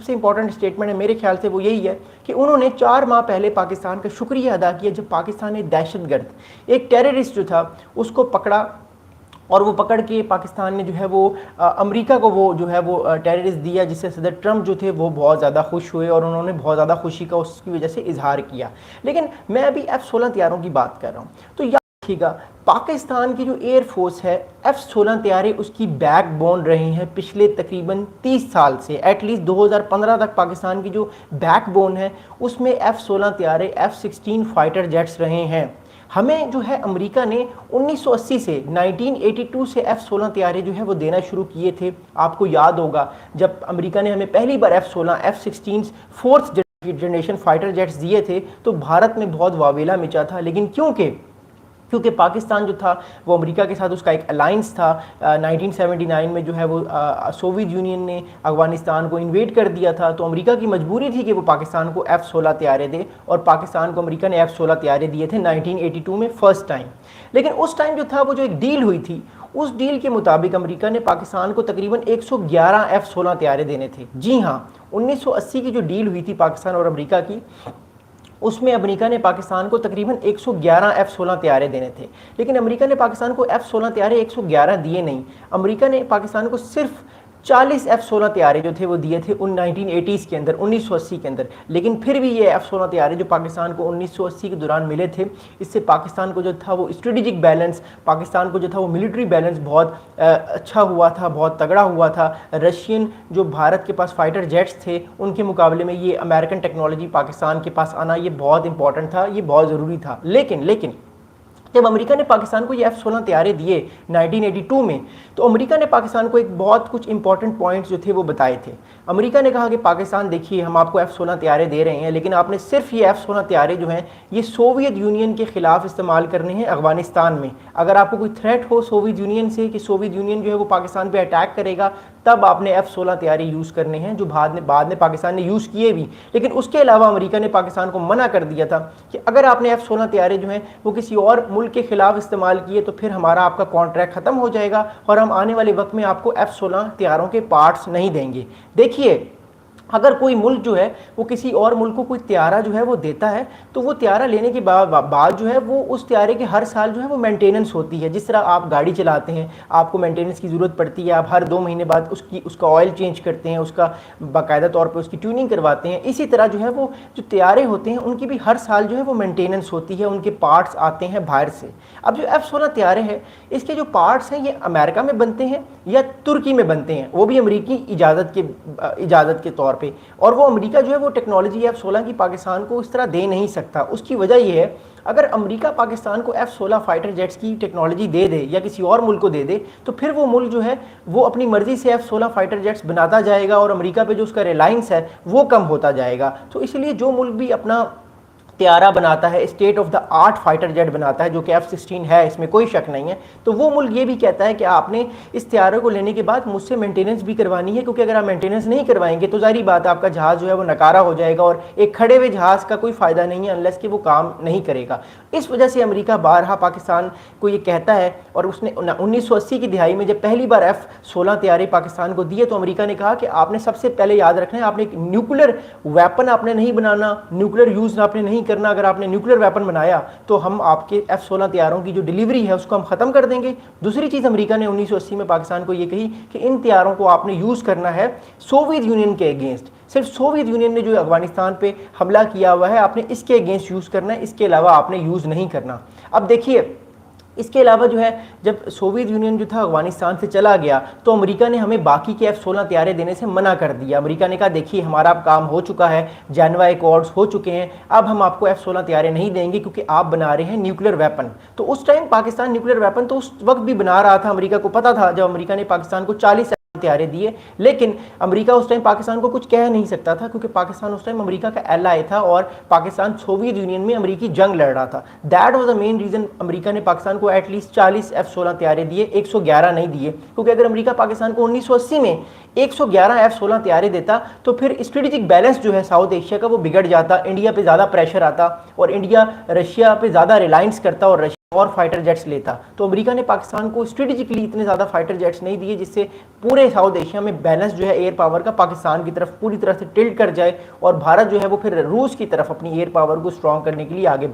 سے important statement ہے میرے خیال سے وہ یہی ہے کہ انہوں نے 4 ماہ پہلے پاکستان کا شکریہ ادا کیا جب پاکستان نے دہشت گرد ایک ٹیررسٹ جو تھا اس کو پکڑا، اور وہ پکڑ کے پاکستان نے جو ہے وہ امریکہ کو وہ جو ہے وہ ٹیررسٹ دیا، جس سے صدر ٹرمپ جو تھے وہ بہت زیادہ خوش ہوئے اور انہوں نے بہت زیادہ خوشی کا اس کی وجہ سے اظہار کیا۔ لیکن میں ابھی F-16 طیاروں کی بات کر رہا ہوں، تو یاد رکھیے گا پاکستان کی جو ایئر فورس ہے F-16 طیارے اس کی بیک بون رہے ہیں پچھلے تقریباً 30 سال سے، ایٹ لیسٹ 2015 تک پاکستان کی جو بیک بون ہے اس میں F-16 طیارے F-16 فائٹر جیٹس رہے ہیں۔ ہمیں جو ہے امریکہ نے 1980 سے 1982 سے F-16 طیارے جو ہے وہ دینا شروع کیے تھے۔ آپ کو یاد ہوگا جب امریکہ نے ہمیں پہلی بار F-16 F-16 fourth generation fighter jets دیے تھے تو بھارت میں بہت واویلا مچا تھا، لیکن کیونکہ پاکستان جو تھا وہ امریکہ کے ساتھ اس کا ایک الائنس تھا، 1979 میں جو ہے وہ سوویت یونین نے افغانستان کو انویڈ کر دیا تھا، تو امریکہ کی مجبوری تھی کہ وہ پاکستان کو F-16 طیارے دے، اور پاکستان کو امریکہ نے F-16 طیارے دیے تھے 1982 میں فرسٹ ٹائم۔ لیکن اس ٹائم جو تھا وہ جو ایک ڈیل ہوئی تھی، اس ڈیل کے مطابق امریکہ نے پاکستان کو تقریباً 111 F-16 طیارے دینے تھے۔ جی ہاں، 1980 کی جو ڈیل ہوئی تھی پاکستان اور امریکہ کی، اس میں امریکہ نے پاکستان کو تقریباً 111 F-16 طیارے دینے تھے، لیکن امریکہ نے پاکستان کو F-16 طیارے 111 دیے نہیں، امریکہ نے پاکستان کو صرف 40 F-16 طیارے جو تھے وہ دیے تھے 1980s کے اندر، 1980 کے اندر۔ لیکن پھر بھی یہ F-16 طیارے جو پاکستان کو 1980 کے دوران ملے تھے، اس سے پاکستان کو جو تھا وہ اسٹریٹجک بیلنس، پاکستان کو جو تھا وہ ملٹری بیلنس بہت اچھا ہوا تھا، بہت تگڑا ہوا تھا۔ رشین جو بھارت کے پاس فائٹر جیٹس تھے ان کے مقابلے میں یہ امریکن ٹیکنالوجی پاکستان کے پاس آنا یہ بہت امپورٹنٹ تھا، یہ بہت ضروری تھا۔ لیکن جب امریکہ نے پاکستان کو یہ F-16 طیارے دیے 1982 میں، تو امریکہ نے پاکستان کو ایک بہت کچھ امپورٹنٹ پوائنٹس جو تھے وہ بتائے تھے۔ امریکہ نے کہا کہ پاکستان دیکھیے ہم آپ کو F-16 طیارے دے رہے ہیں، لیکن آپ نے صرف یہ F-16 طیارے جو ہیں یہ سوویت یونین کے خلاف استعمال کرنے ہیں افغانستان میں۔ اگر آپ کو کوئی تھریٹ ہو سوویت یونین سے کہ سوویت یونین جو ہے وہ پاکستان پہ اٹیک کرے گا، تب آپ نے F-16 طیارے یوز کرنے ہیں، جو بعد میں پاکستان نے یوز کیے بھی۔ لیکن اس کے علاوہ امریکہ نے پاکستان کو منع کر دیا تھا کہ اگر آپ نے F-16 طیارے جو ہیں وہ کسی اور ملک کے خلاف استعمال کیے تو پھر ہمارا آپ کا کانٹریکٹ ختم ہو جائے گا اور ہم آنے والے وقت میں آپ کو F-16 طیاروں کے پارٹس نہیں دیں گے۔ دیکھیے اگر کوئی ملک جو ہے وہ کسی اور ملک کو کوئی طیارہ جو ہے وہ دیتا ہے تو وہ طیارہ لینے کے بعد جو ہے وہ اس طیارے کے ہر سال جو ہے وہ مینٹیننس ہوتی ہے۔ جس طرح آپ گاڑی چلاتے ہیں، آپ کو مینٹیننس کی ضرورت پڑتی ہے، آپ ہر 2 مہینے بعد اس کا آئل چینج کرتے ہیں، اس کا باقاعدہ طور پہ اس کی ٹیوننگ کرواتے ہیں۔ اسی طرح جو ہے وہ جو طیارے ہوتے ہیں ان کی بھی ہر سال جو ہے وہ مینٹیننس ہوتی ہے، ان کے پارٹس آتے ہیں باہر سے۔ اب جو F-16 طیارے ہیں اس کے جو پارٹس ہیں یہ امریکہ میں بنتے ہیں یا ترکی میں بنتے ہیں، وہ بھی امریکی اجازت کے طور پہ، اور وہ امریکہ جو ہے وہ ٹیکنالوجی F-16 کی پاکستان کو اس طرح دے نہیں سکتا۔ اس کی وجہ یہ ہے اگر امریکہ پاکستان کو F-16 فائٹر جیٹس کی ٹیکنالوجی دے دے یا کسی اور ملک کو دے دے تو پھر وہ ملک جو ہے وہ اپنی مرضی سے F-16 فائٹر جیٹس بناتا جائے گا اور امریکہ پہ جو اس کا ریلائنس ہے وہ کم ہوتا جائے گا۔ تو اس لیے جو ملک بھی اپنا طیارہ بناتا ہے، state of the art fighter jet بناتا ہے جو کہ F-16 ہے، اس میں کوئی شک نہیں ہے، تو وہ ملک یہ بھی کہتا ہے کہ آپ نے اس طیارے کو لینے کے بعد مجھ سے مینٹیننس بھی کروانی ہے، کیونکہ اگر آپ مینٹیننس نہیں کروائیں گے تو ظاہری بات ہے آپ کا جہاز جو ہے وہ نکارہ ہو جائے گا اور ایک کھڑے ہوئے جہاز کا کوئی فائدہ نہیں ہے انلیس کہ وہ کام نہیں کرے گا۔ اس وجہ سے امریکہ بارہا پاکستان کو یہ کہتا ہے، اور اس نے 1980 کی دہائی میں جب پہلی بار F-16 طیارے پاکستان کو دیے تو امریکہ نے کہا کہ آپ نے سب سے پہلے یاد رکھنا ہے آپ نے ایک نیوکلیر ویپن آپ نے نہیں بنانا، نیوکلیر یوز آپ نے نہیں کرنا۔ اگر آپ نے نیوکلیر ویپن بنایا تو ہم آپ کے F-16 طیاروں کی جو ڈیلیوری ہے اس کو ہم ختم کر دیں گے۔ دوسری چیز امریکہ نے 1980 میں پاکستان کو یہ کہی کہ ان طیاروں کو آپ نے یوز کرنا ہے سوویت یونین کے اگینسٹ، صرف سوویت یونین نے جو افغانستان پہ حملہ کیا ہوا ہے آپ نے اس کے اگینسٹ یوز کرنا ہے، اس کے علاوہ آپ نے یوز نہیں کرنا۔ اب دیکھیے اس کے علاوہ جو ہے جب سوویت یونین جو تھا افغانستان سے چلا گیا تو امریکہ نے ہمیں باقی کے F-16 طیارے دینے سے منع کر دیا۔ امریکہ نے کہا دیکھیے ہمارا کام ہو چکا ہے، جنیوا ایکارڈز ہو چکے ہیں، اب ہم آپ کو F-16 طیارے نہیں دیں گے کیونکہ آپ بنا رہے ہیں نیوکلیر ویپن۔ تو اس ٹائم پاکستان نیوکلیر ویپن تو اس وقت بھی بنا رہا تھا، امریکہ کو پتا تھا جب امریکہ نے پاکستان کو 40 طیارے دیے، لیکن امریکہ اس ٹائم پاکستان کو کچھ کہہ نہیں سکتا تھا کیونکہ پاکستان اس ٹائم امریکہ کا ایلائی تھا اور پاکستان سوویت یونین میں امریکی جنگ لڑ رہا تھا۔ That was the main reason امریکہ نے پاکستان کو ایٹ لیسٹ 40 F-16 طیارے دیے، 111 نہیں دیے، کیونکہ اگر امریکہ پاکستان کو 1980 میں 111 F-16 طیارے دیتا تو پھر اسٹریٹجک بیلنس جو ہے ساؤتھ ایشیا کا وہ بگڑ جاتا، انڈیا پہ زیادہ پریشر آتا اور انڈیا رشیا پہ زیادہ ریلائنس کرتا اور رشیا اور فائٹر جیٹس لیتا. تو امریکہ نے پاکستان کو اسٹریٹجکلی اتنے زیادہ فائٹر جیٹس نہیں دیے جس سے پورے ساؤتھ ایشیا میں بیلنس جو ہے ایئر پاور کا پاکستان کی طرف پوری طرح سے ٹلٹ کر جائے اور بھارت جو ہے وہ پھر روس کی طرف اپنی ایئر پاور کو اسٹرانگ کرنے کے لیے آگے بڑھے.